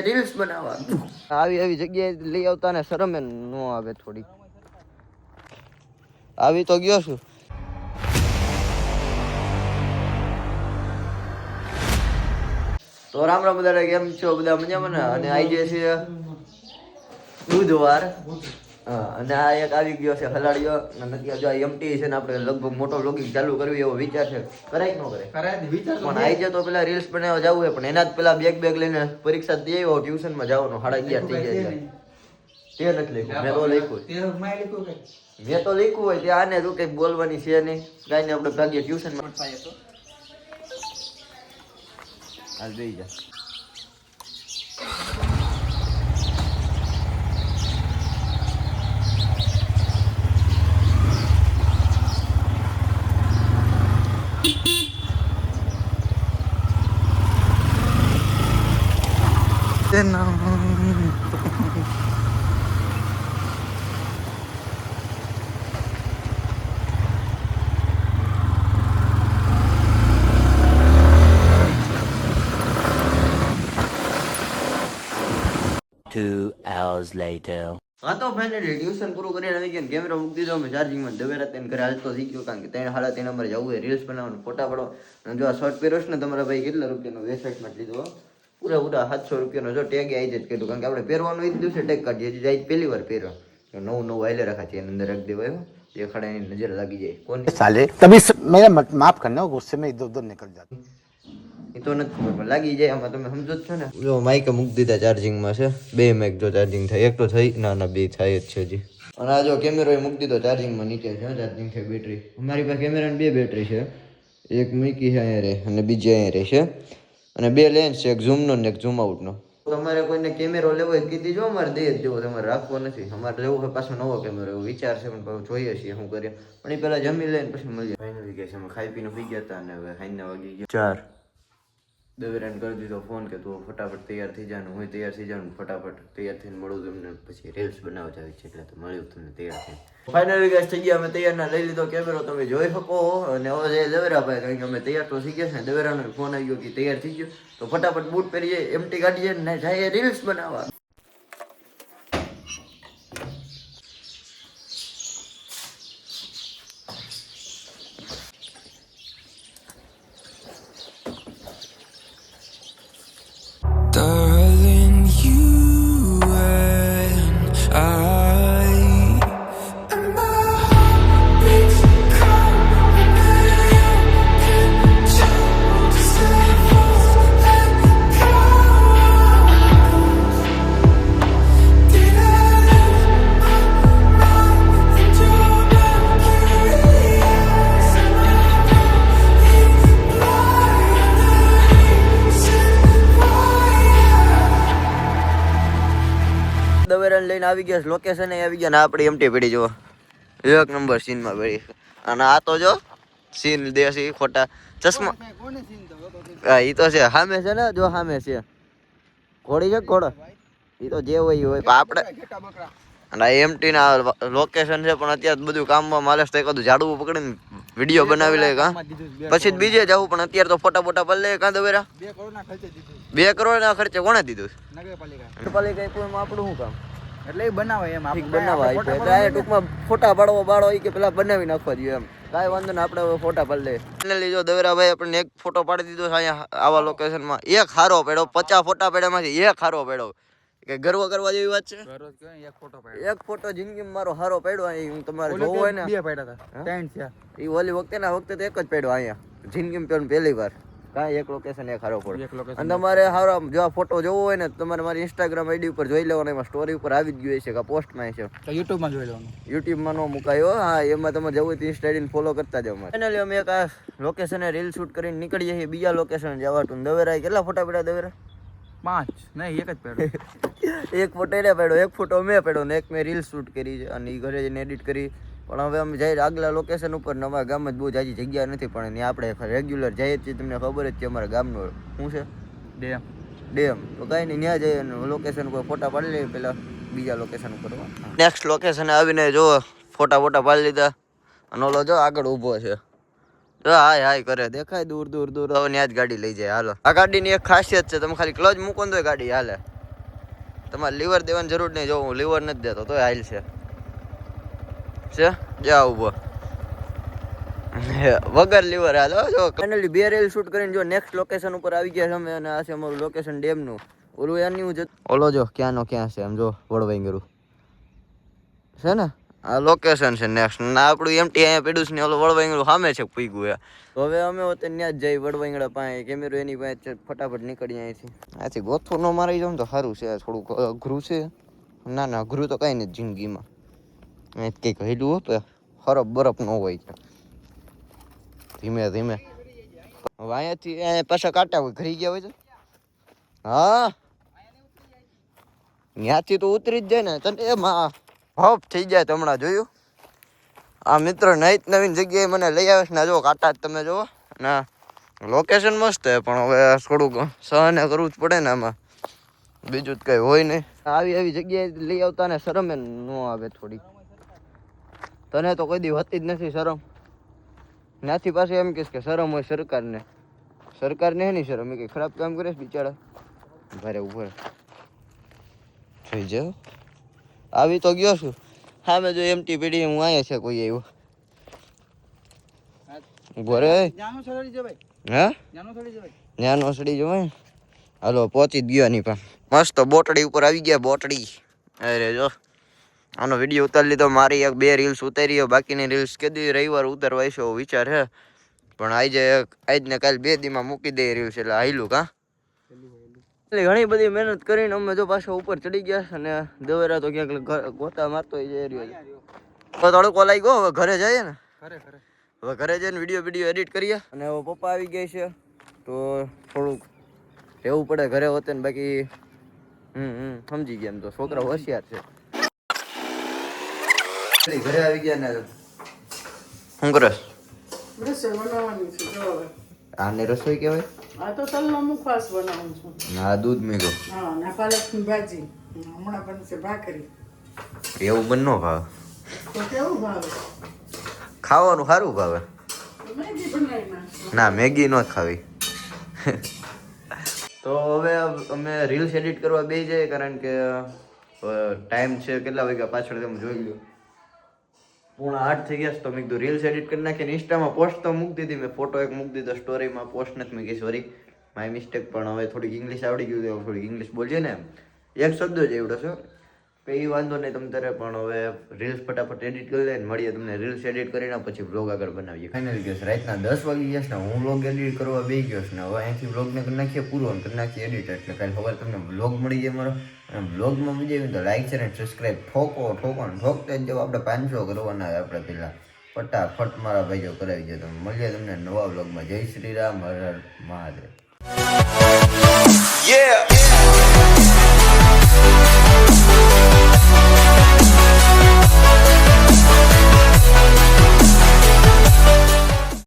Reels બનાવવા આવી જગ્યાએ લઈ આવતા ને શરમ ન આવે થોડી. આવી તો ગયો છું. તો રામ રામ બધા, કેમ છો બધા? મજામાં ને? અને આવી જાય છે બુધવાર. અને આ એક આવી ગયો છે હલાડીઓ. નથી જો એમટી છે ને આપણે લગભગ મોટો વ્લોગિંગ ચાલુ કરવી એવો વિચાર છે. કરાય કે ન કરે? પણ આવી જાય તો પેલા રીલ્સ બનાવવા જવું હોય, પણ એના જ પેલા બેગ લઈને પરીક્ષા દઈ આવ્યો. ટ્યુશનમાં જવાનું 11:30 થઈ જાય. તે નથી લખ્યું, મેં તો લખ્યું. મેં તો લખ્યું હોય તે આને તું કઈ બોલવાની છે નહીં, કાંઈ ને આપણે ભાગ્ય ટ્યુશનમાં હાલ બેસી જા. હા તો ફાઇનલી ટ્યુશન પૂરું કરીને આવી ગયા. કેમેરા મૂકી દીધો અમે ચાર્જિંગમાં. દવેરા તેને ઘરે હાલતો થઈ ગયો, કારણ કે 3:30 અમારે જવું હોય રીલ્સ બનાવવાનું, ફોટા પડો. અને જો આ શર્ટ પહેરોશ ને તમારા ભાઈ કેટલા રૂપિયાનો વેબસાઇટમાં લીધો? પૂરા 700 રૂપિયાનો. જો ટેગ આવી જ કીધું, કારણ કે આપણે પહેરવાનું એ દિવસે ટેગ કાઢીએ છીએ. જાય પહેલી વાર પહેરો નવું હાલે રાખા છે, એની અંદર રાખી દેવાય. એ ખડાની નજર લાગી જાય. કોણ साले तभी मेरा माफ करना, गुस्से में इधर उधर निकल जाता. એ તો નથી ખબર પણ લાગી જાય. આમાં તમે સમજો જ છો ને. જો માઇક મૂકી દીધા ચાર્જિંગમાં છે. 2 માઇક જો ચાર્જિંગ થાય, એક તો થઈ ના 2 થાય જ છે હજી. અને આ જો કેમેરો એ મૂકી દીધો ચાર્જિંગમાં, નીચે છે ચાર્જિંગ થાય બેટરી. અમારી પાસે કેમેરાની 2 બેટરી છે. એક મૂકી છે અહીંયા રહે અને બીજી અહીંયા રહે છે. અને 2 લેન્સ છે, એક ઝૂમનો ને એક ઝૂમ આઉટનો. તમારે કોઈને કેમેરો લેવો હોય કીધી જો, અમારે દે જ જેવો, તમારે રાખવો નથી. અમારે લેવો હોય પાછો નવો કેમેરો એવો વિચાર છે, પણ જોઈએ છીએ શું કરીએ. પણ એ પહેલા જમી લઈને પછી મળીએ. ફાઇનલી ગયા છે અમે ખાઈ પીને સુઈ ગયા હતા, અને હવે 4 વાગી ગયા. દવેરાને કરી દીધો ફોન કે તું ફટાફટ તૈયાર થઈ જવાનું. હું તૈયાર થઈ જવાનું, ફટાફટ તૈયાર થઈને મળું તમને, પછી રીલ્સ બનાવવા જાવી છે. એટલે તો મળ્યું તમને તૈયાર થઈને. ફાઇનલી ગાઈસ થઈ ગયા અમે તૈયાર. ના લઈ લીધો કેમેરો, તમે જોઈ શકો. અને હવે જે દવેરા ભાઈ, કારણ કે અમે તૈયાર તો થઈ ગયા છે. દવેરાનો ફોન આવી ગયો કે તૈયાર થઈ ગયો, તો ફટાફટ બૂટ પહેરીએ, એમટી કાઢીએ ને જાય રીલ્સ બનાવવા. Darling, you and I, and my heart beats calm, and you can choose to let go. Did I lose my mind and you're not curious? And I know it's દવેરાને લઈને આવી ગયા, location આવી ગયા ને આપણી MT પડી. જો 1 number સીનમાં પડી. અને આ તો જો સીન દેશી ખોટા ચશ્મા. હા એ તો છે, સામે છે ને, જો સામે છે ઘોડી છે, ઘોડો. એ તો જે હોય હોય આપણે. અને એમટી ના લોકેશન છે, પણ અત્યારે બધું કામમાં માલેશ તો એકાદું ઝાડવું પકડીને વિડીયો બનાવી લે કા, પછી જ બીજે જવું. પણ અત્યારે તો ફોટા પડી લે કા દવેરા. 2 કરોડ ના ખર્ચે કોણે દીધું? નગરપાલિકા. કોઈ આપણું શું કામ? એટલે બનાવે એમ બનાવવા એટલે ટૂંકમાં ફોટા પાડો એ કે પેલા બનાવી નાખવા જોઈએ એમ. કાંઈ વાંધો ને, આપણે ફોટા પાડી લે. ફાઇનલી જો દવેરાભાઈ આપણને એક ફોટો પાડી દીધો છે અહીંયા આવા લોકેશનમાં. એક હારો પડ્યો, 50 ફોટા પડ્યામાંથી એક હારો પડ્યો. કે ગર્વ કરવા જેવી વાત છે. એક ફોટો જિંદગીમાં મારો હારો પડ્યો. અહીં હું તમારે જોવો હોય ને, 2 પડ્યા હતા, 3 છે. એ ઓલી વખતે તો એક જ પડ્યો અહીંયા જિંદગીમાં પહેલી વાર. કાંઈ એક લોકેશન એક હારો પડ્યો. અને તમારે હારો જો આ ફોટો જોવો હોય ને, તમારે મારી ઇન્સ્ટાગ્રામ આઈડી ઉપર જોઈ લેવાનો. એમાં સ્ટોરી ઉપર આવી જ ગયું છે કે પોસ્ટમાં છે. યુટ્યુબમાં જોઈ લેવાનું. યુટ્યુબમાં નો મુકાયો. હા, એમાં તમે જવું તો ઇન્સ્ટા આઈડીને ફોલો કરતા જાવ. ફાઇનલી અમે એક આ લોકેશને રીલ શૂટ કરીને નીકળીએ છીએ બીજા લોકેશન જવાતું. દવેરા કેટલા ફોટા પડ્યા દવેરા? 5 નહીં, એક જ પડ્યો. એક ફોટો એને પડ્યો, એક ફોટો મેં પડ્યો ને એક મેં રીલ શૂટ કરી છે. અને એ ઘરે જઈને એડિટ કરી. પણ હવે અમે જઈએ આગલા લોકેશન ઉપર. નવા ગામમાં જ બહુ જાજી જગ્યા નથી, પણ ત્યાં આપણે રેગ્યુલર જઈએ છીએ. તમને ખબર જ છે અમારા ગામનો શું છે, ડેમ. તો કાંઈ નહીં, ત્યાં જઈએ લોકેશન ઉપર ફોટા પાડી લઈએ. પેલા બીજા લોકેશન ઉપર નેક્સ્ટ લોકેશન આવીને જો ફોટા પાડી લીધા. અને ઓલો જો આગળ ઊભો છે, જો હાય કરે, દેખાય દૂર. હવે ત્યાં જ ગાડી લઈ જાય. હાલો, આ ગાડીની એક ખાસિયત છે, તમે ખાલી ક્લચ મૂકો તો ગાડી હાલે. તમારે લીવર દેવાની જરૂર નહીં. જો હું લીવર નથી દેતો તોય હાલ છે જા ઉભો વગર લીવર હાલો. જો ફાઇનલી 2 રીલ શૂટ કરીને જો નેક્સ્ટ લોકેશન ઉપર આવી ગયા છે અમે. અને આ છે અમારું લોકેશન ડેમનું. ઓલું એની હું ઓલો જો ક્યાંનો ક્યાં છે આમ જો વડવાઈ ગયું છે ને. આ લોકેશન છે નેક્સ્ટ. ના આપણું એમટી અહીંયા પડ્યું છે ને ઓલો વડવાઈંગડું સામે છે પૂગ્યું છે. તો હવે અમે હોતે ત્યાં જ જઈ વડવાઈંગડા પાસે. કેમેરો એની પાસે ફટાફટ નીકળી અહીંથી ગોથું ન મારી જાઉં તો સારું છે. થોડુંક અઘરું છે. ના અઘરું તો કઈ નથી જિંદગીમાં. અહીં કંઈક હેલું હોતું હરફ બરફ ન હોય છે. ધીમે ધીમે હવે અહીંયાથી અહીંયા પાછા કાંટા હોય ઘરી ગયા હોય છે. હા ત્યાંથી તો ઉતરી જ જાય ને. તને એમાં હોપ થઈ જાય તો હમણાં જોયું. આ મિત્ર નઈત નવીન જગ્યાએ મને લઈ આવે છે ને. જો કાંટા જ તમે જુઓ ના લોકેશન મસ્ત છે પણ હવે થોડુંક સહને કરવું જ પડે ને આમાં. બીજું જ કઈ હોય નહીં. આવી જગ્યાએ લઈ આવતા ને શરમ એ ન આવે થોડી. તને તો કોઈ દી હોતી જ નથી શરમ. ત્યાંથી પાછું એમ કહીશ કે શરમ હોય સરકારને. સરકારને એની શરમ એ કંઈ ખરાબ કામ કરે છે બિચારા. ભારે ઉભો થઈ જાવ. આવી તો ગયો છું સામે જો એમટી પીડી. હું અહીંયા છે કોઈ આવ્યો ઉભો રે. જાનો સડી જવાય. હે જાનો સડી જવાય. ન્યાનો સડી જવાય. હાલો પહોંચી જ ગયો નહીં પણ મસ્ત બોટડી ઉપર આવી ગયા. બોટડી અરે જો આનો વિડીયો ઉતારી લીધો. મારી 2 રીલ્સ ઉતારી. બાકીની રીલ્સ કીધી રવિવાર ઉતારવા છે વિચાર છે. પણ આજ ને કાલે 2 દીમાં મૂકી દે રીલ્સ એટલે હાઈલું કા. એટલે ઘણી બધી મહેનત કરીને અમે જો પાછો ઉપર ચડી ગયા. અને દવેરા તો ક્યાંક ગોતા મારતો જઈ રહ્યો છે. તો તડકો લાગી ગયો. હવે ઘરે જઈએ ને. હવે ઘરે જઈને વિડીયો એડિટ કરીએ. અને હવે પપ્પા આવી ગયા છે તો થોડુંક રહેવું પડે ઘરે હોતે ને. બાકી સમજી ગયા એમ તો છોકરા હોશિયાર છે. ઘરે આવી ગયા ને શું કરે રસોઈ બનાવવાની છે જો હવે. આને રસોઈ કહેવાય. આ તો તલનો મુખવાસ બનાવું છું. ના દૂધ મેગો હા ના પાલકની ભાજી. હમણાં બનશે ભાખરી. એવું બન નો ભાવે. તો કેવું ભાવે? ખાવાનું સારું ભાવે. મેગી બનાવી નાખશું. ના મેગી નો જ ખાવી. તો હવે અમે રીલ્સ એડિટ કરવા બેસી જાય. કારણ કે ટાઈમ છે કેટલા વાગ્યા પાછળ તમે જોઈ લો. 7:30 થઈ ગયા. તો મેં કીધું રીલ્સ એડિટ કરી નાખીને ઇન્સ્ટામાં પોસ્ટ તો મૂકી દીધી. મેં ફોટો એક મૂકી દીધો સ્ટોરીમાં. પોસ્ટ નથી મૂકી સોરી માય મિસ્ટેક. પણ હવે થોડીક ઇંગ્લિશ આવડી ગયું. થોડીક ઇંગ્લિશ બોલીએ ને એક શબ્દ જ એવડો છે કંઈ વાંધો નહીં તમ તારે. પણ હવે રીલ્સ ફટાફટ એડિટ કરી લે ને મળીએ તમને. રીલ્સ એડિટ કરીને પછી વ્લોગ આગળ બનાવીએ. ફાઇનલી ગયો રાતના 10 વાગી ગયા છે ને. હું વ્લોગ એડિટ કરવા બેસી ગયો છું ને. હવે અહીંથી વ્લોગને કરી નાખીએ પૂરો અને કરી નાખીએ એડિટ. એટલે કાલે ખબર તમને વ્લોગ મળી જાય મારો. અને વ્લોગમાં મજા આવી તો લાઈક શેર અને સબસ્ક્રાઈબ ઠોકો ને ઠોકતા જ આપણે 500 કરવાના આપણે પહેલાં ફટાફટ મારા ભાઈઓ કરાવી દો. તમે મળીએ તમને નવા વ્લોગમાં. જય શ્રી રામ, હર હર મહાદેવ.